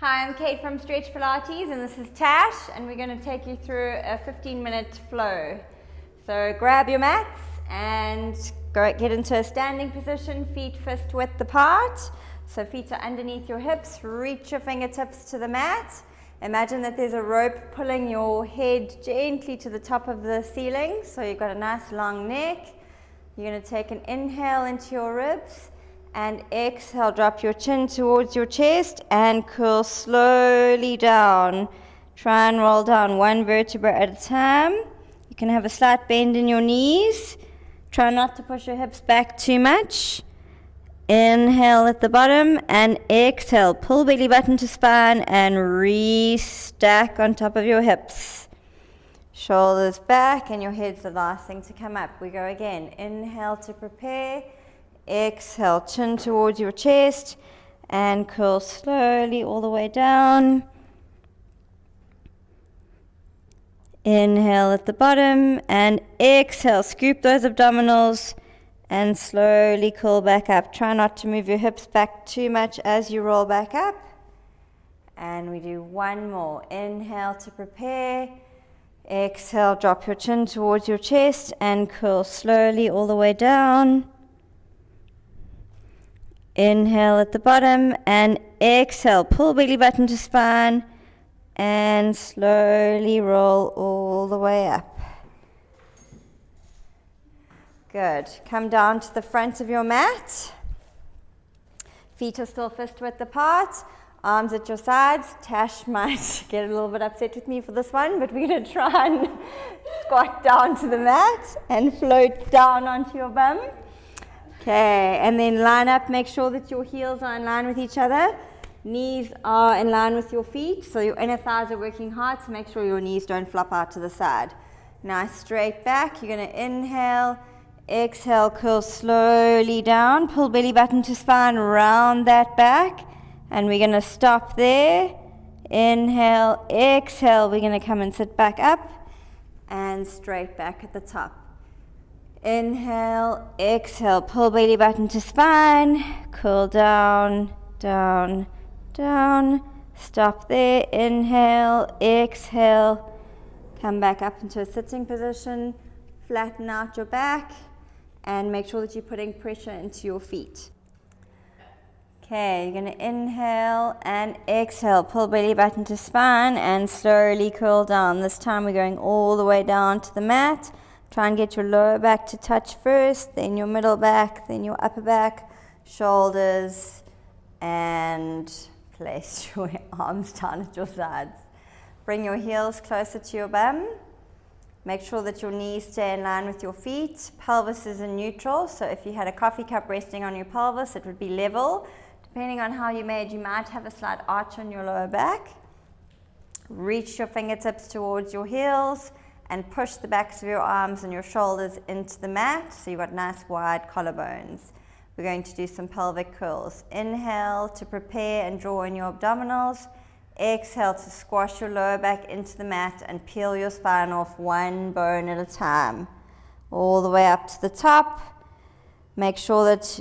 Hi, I'm Kate from Stretch Pilates, and this is Tash, and we're going to take you through a 15-minute flow. So grab your mats and get into a standing position, feet fist width apart. So feet are underneath your hips, reach your fingertips to the mat. Imagine that there's a rope pulling your head gently to the top of the ceiling, so you've got a nice long neck. You're going to take an inhale into your ribs, and exhale, drop your chin towards your chest and curl slowly down. Try and roll down one vertebra at a time. You can have a slight bend in your knees. Try not to push your hips back too much. Inhale at the bottom and exhale. Pull belly button to spine and re-stack on top of your hips. Shoulders back and your head's the last thing to come up. We go again. Inhale to prepare. Exhale, chin towards your chest and curl slowly all the way down. Inhale at the bottom and exhale, scoop those abdominals and slowly curl back up. Try not to move your hips back too much as you roll back up. And we do one more. Inhale to prepare. Exhale, drop your chin towards your chest and curl slowly all the way down. Inhale at the bottom and exhale, pull belly button to spine and slowly roll all the way up. Good. Come down to the front of your mat. Feet are still fist width apart, arms at your sides. Tash might get a little bit upset with me for this one, but we're going to try and squat down to the mat and float down onto your bum. Okay, and then line up, make sure that your heels are in line with each other. Knees are in line with your feet, so your inner thighs are working hard, so make sure your knees don't flop out to the side. Nice straight back. You're going to inhale, exhale, curl slowly down, pull belly button to spine, round that back, and we're going to stop there. Inhale, exhale, we're going to come and sit back up and straight back at the top. Inhale, exhale, pull belly button to spine, curl down, down, down, stop there, inhale, exhale, come back up into a sitting position, flatten out your back, and make sure that you're putting pressure into your feet. Okay, you're going to inhale and exhale, pull belly button to spine, and slowly curl down. This time we're going all the way down to the mat. Try and get your lower back to touch first, then your middle back, then your upper back, shoulders, and place your arms down at your sides. Bring your heels closer to your bum. Make sure that your knees stay in line with your feet. Pelvis is in neutral, so if you had a coffee cup resting on your pelvis, it would be level. Depending on how you made, you might have a slight arch on your lower back. Reach your fingertips towards your heels and push the backs of your arms and your shoulders into the mat, so you've got nice wide collarbones. We're going to do some pelvic curls. Inhale to prepare and draw in your abdominals. Exhale to squash your lower back into the mat and peel your spine off one bone at a time. All the way up to the top. Make sure that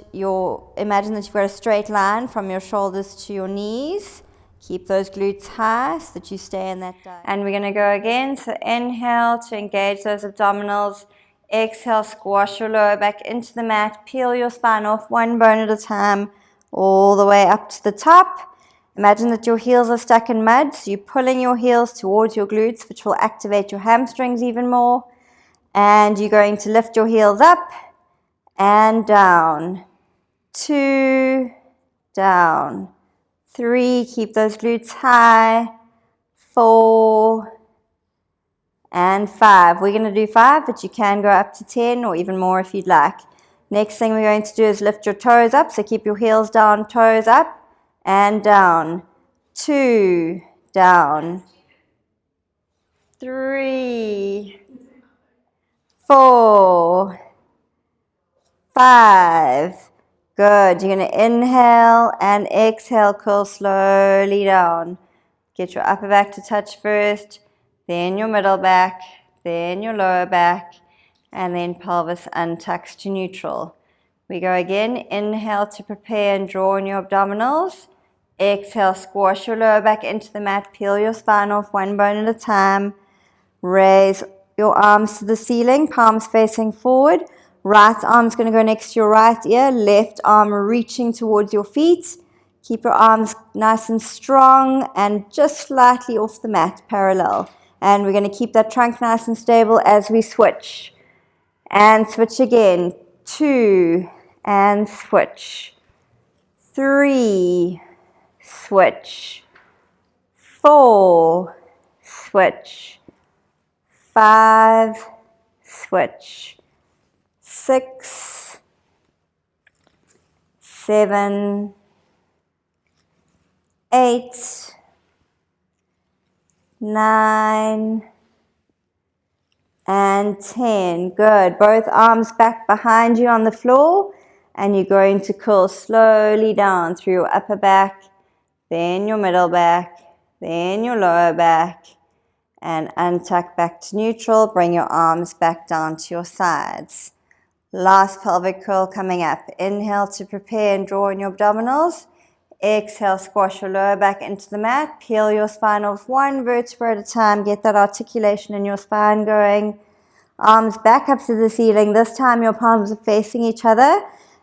imagine that you've got a straight line from your shoulders to your knees. Keep those glutes high so that you stay in that dive. And we're going to go again. So inhale to engage those abdominals. Exhale, squash your lower back into the mat. Peel your spine off one bone at a time, all the way up to the top. Imagine that your heels are stuck in mud, so you're pulling your heels towards your glutes, which will activate your hamstrings even more. And you're going to lift your heels up and down. 2, down. 3, keep those glutes high. 4, and 5. We're going to do 5, but you can go up to 10 or even more if you'd like. Next thing we're going to do is lift your toes up, so keep your heels down, toes up, and down. 2, down. 3, 4, 5. Good. You're going to inhale and exhale, curl slowly down. Get your upper back to touch first, then your middle back, then your lower back, and then pelvis untucks to neutral. We go again. Inhale to prepare and draw in your abdominals. Exhale, squash your lower back into the mat. Peel your spine off one bone at a time. Raise your arms to the ceiling, palms facing forward. Right arm's going to go next to your right ear. Left arm reaching towards your feet. Keep your arms nice and strong and just slightly off the mat, parallel. And we're going to keep that trunk nice and stable as we switch. And switch again. 2, and switch. 3, switch. 4, switch. 5, switch. 6, 7, 8, 9, and 10. Good. Both arms back behind you on the floor, and you're going to curl slowly down through your upper back, then your middle back, then your lower back, and untuck back to neutral. Bring your arms back down to your sides. Last pelvic curl coming up. Inhale to prepare and draw in your abdominals. Exhale, squash your lower back into the mat. Peel your spine off one vertebra at a time. Get that articulation in your spine going. Arms back up to the ceiling. This time your palms are facing each other.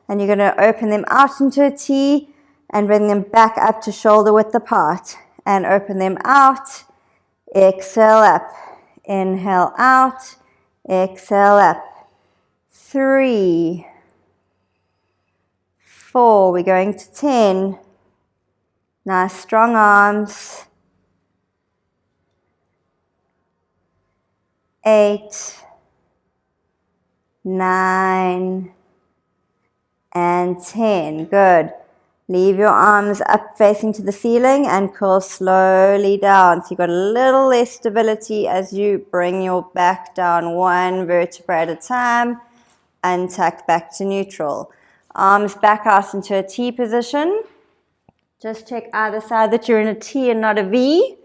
And you're going to open them out into a T and bring them back up to shoulder width apart. And open them out. Exhale up. Inhale out. Exhale up. 3, 4, we're going to 10. Nice strong arms. 8, 9, and 10. Good. Leave your arms up facing to the ceiling and curl slowly down. So you've got a little less stability as you bring your back down one vertebra at a time. Untuck back to neutral. Arms back out into a T position. Just check either side that you're in a T and not a V.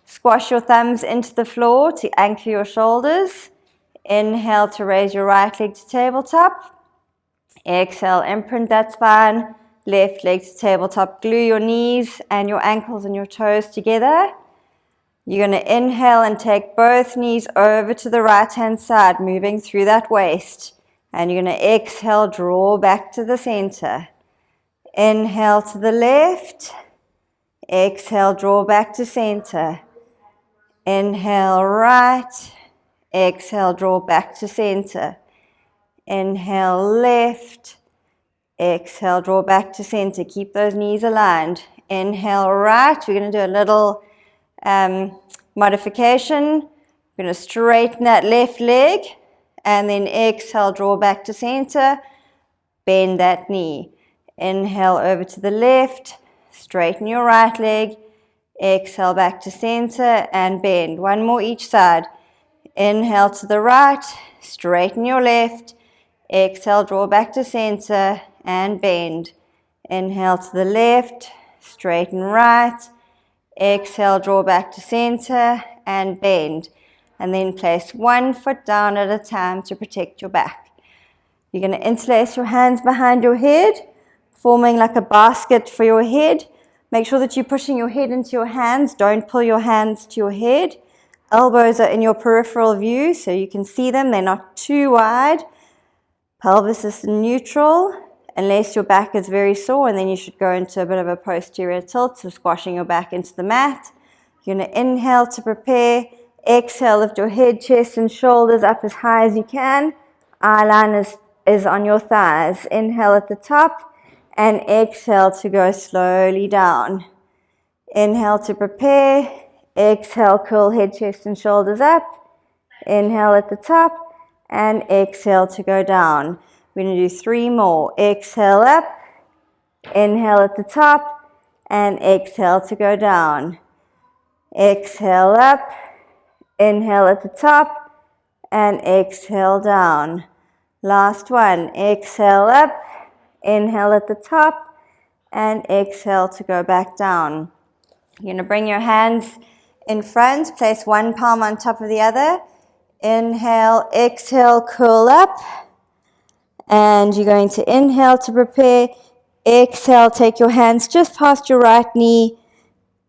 Squash your thumbs into the floor to anchor your shoulders. Inhale to raise your right leg to tabletop. Exhale, imprint that spine. Left leg to tabletop. Glue your knees and your ankles and your toes together. You're going to inhale and take both knees over to the right-hand side, moving through that waist. And you're going to exhale, draw back to the center. Inhale to the left. Exhale, draw back to center. Inhale right. Exhale, draw back to center. Inhale left. Exhale, draw back to center. Keep those knees aligned. Inhale right. We're going to do a little modification. We're going to straighten that left leg. And then exhale, draw back to center, bend that knee. Inhale over to the left, straighten your right leg, exhale back to center and bend. One more each side. Inhale to the right, straighten your left, exhale, draw back to center and bend. Inhale to the left, straighten right, exhale, draw back to center and bend. And then place one foot down at a time to protect your back. You're going to interlace your hands behind your head, forming like a basket for your head. Make sure that you're pushing your head into your hands. Don't pull your hands to your head. Elbows are in your peripheral view so you can see them. They're not too wide. Pelvis is neutral unless your back is very sore, and then you should go into a bit of a posterior tilt, so squashing your back into the mat. You're going to inhale to prepare. Exhale, lift your head, chest, and shoulders up as high as you can. Eye line is on your thighs. Inhale at the top and exhale to go slowly down. Inhale to prepare. Exhale, curl head, chest, and shoulders up. Inhale at the top and exhale to go down. We're going to do 3 more. Exhale up. Inhale at the top and exhale to go down. Exhale up. Inhale at the top and exhale down. Last one. Exhale up. Inhale at the top and exhale to go back down. You're going to bring your hands in front. Place one palm on top of the other. Inhale, exhale, curl up. And you're going to inhale to prepare. Exhale, take your hands just past your right knee.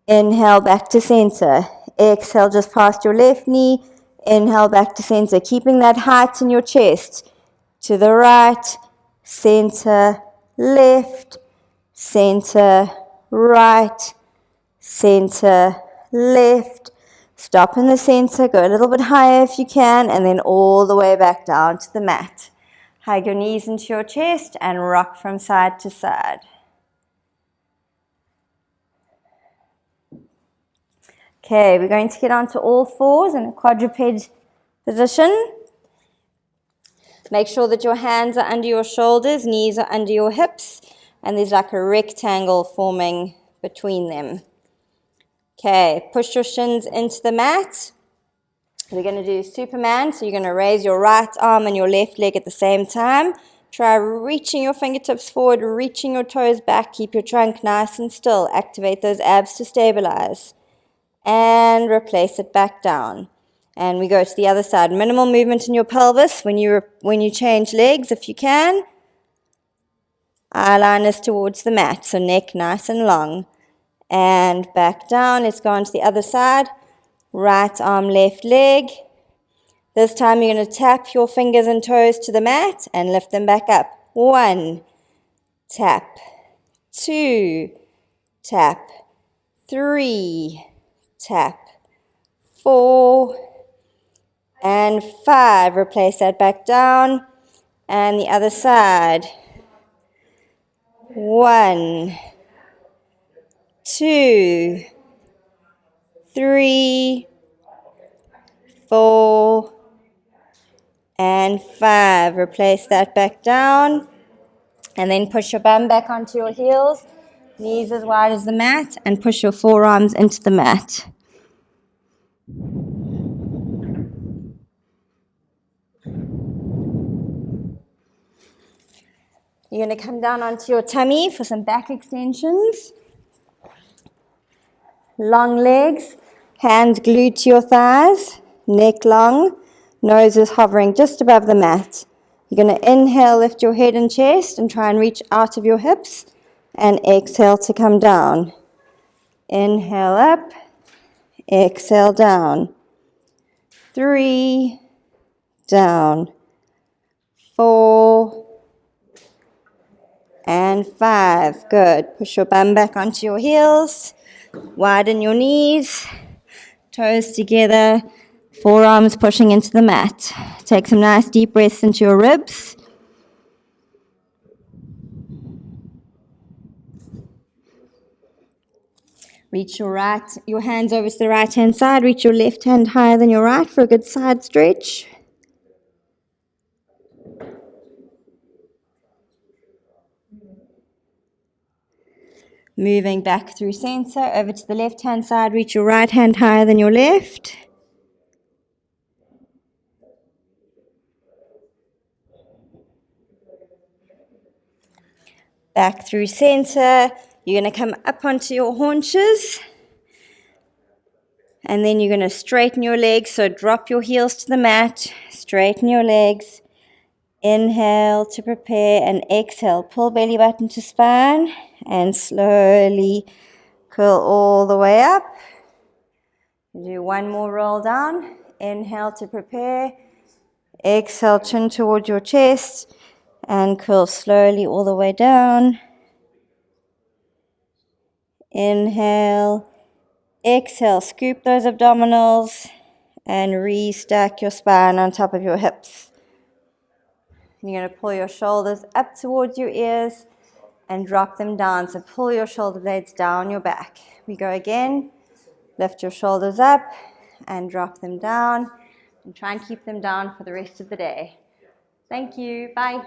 Inhale, back to center. Exhale, just past your left knee. Inhale, back to center. Keeping that height in your chest. To the right, center, left, center, right, center, left. Stop in the center, go a little bit higher if you can, and then all the way back down to the mat. Hug your knees into your chest and rock from side to side. Okay, we're going to get onto all fours in a quadruped position. Make sure that your hands are under your shoulders, knees are under your hips, and there's like a rectangle forming between them. Okay, push your shins into the mat. We're going to do Superman, so you're going to raise your right arm and your left leg at the same time. Try reaching your fingertips forward, reaching your toes back. Keep your trunk nice and still. Activate those abs to stabilize. And replace it back down. And we go to the other side. Minimal movement in your pelvis when you change legs if you can. Eyeliners towards the mat, so neck nice and long. And back down. Let's go on to the other side. Right arm, left leg. This time you're going to tap your fingers and toes to the mat and lift them back up. 1, tap. 2, tap. 3, tap. 4, and 5. Replace that back down. And the other side. 1, 2, 3, 4, and 5. Replace that back down. And then push your bum back onto your heels. Knees as wide as the mat. And push your forearms into the mat. You're going to come down onto your tummy for some back extensions. Long legs, hands glued to your thighs, neck long, nose is hovering just above the mat. You're going to inhale, lift your head and chest and try and reach out of your hips, and exhale to come down. Inhale up, exhale down. 3, down. 4, and 5. Good. Push your bum back onto your heels. Widen your knees. Toes together. Forearms pushing into the mat. Take some nice deep breaths into your ribs. Reach your hands over to the right-hand side. Reach your left hand higher than your right for a good side stretch. Moving back through center, over to the left-hand side. Reach your right hand higher than your left. Back through center. You're going to come up onto your haunches. And then you're going to straighten your legs. So drop your heels to the mat. Straighten your legs. Inhale to prepare and exhale. Pull belly button to spine and slowly curl all the way up. Do one more roll down. Inhale to prepare. Exhale, chin towards your chest and curl slowly all the way down. Inhale. Exhale, scoop those abdominals and restack your spine on top of your hips. You're going to pull your shoulders up towards your ears and drop them down. So pull your shoulder blades down your back. We go again. Lift your shoulders up and drop them down. And try and keep them down for the rest of the day. Thank you. Bye.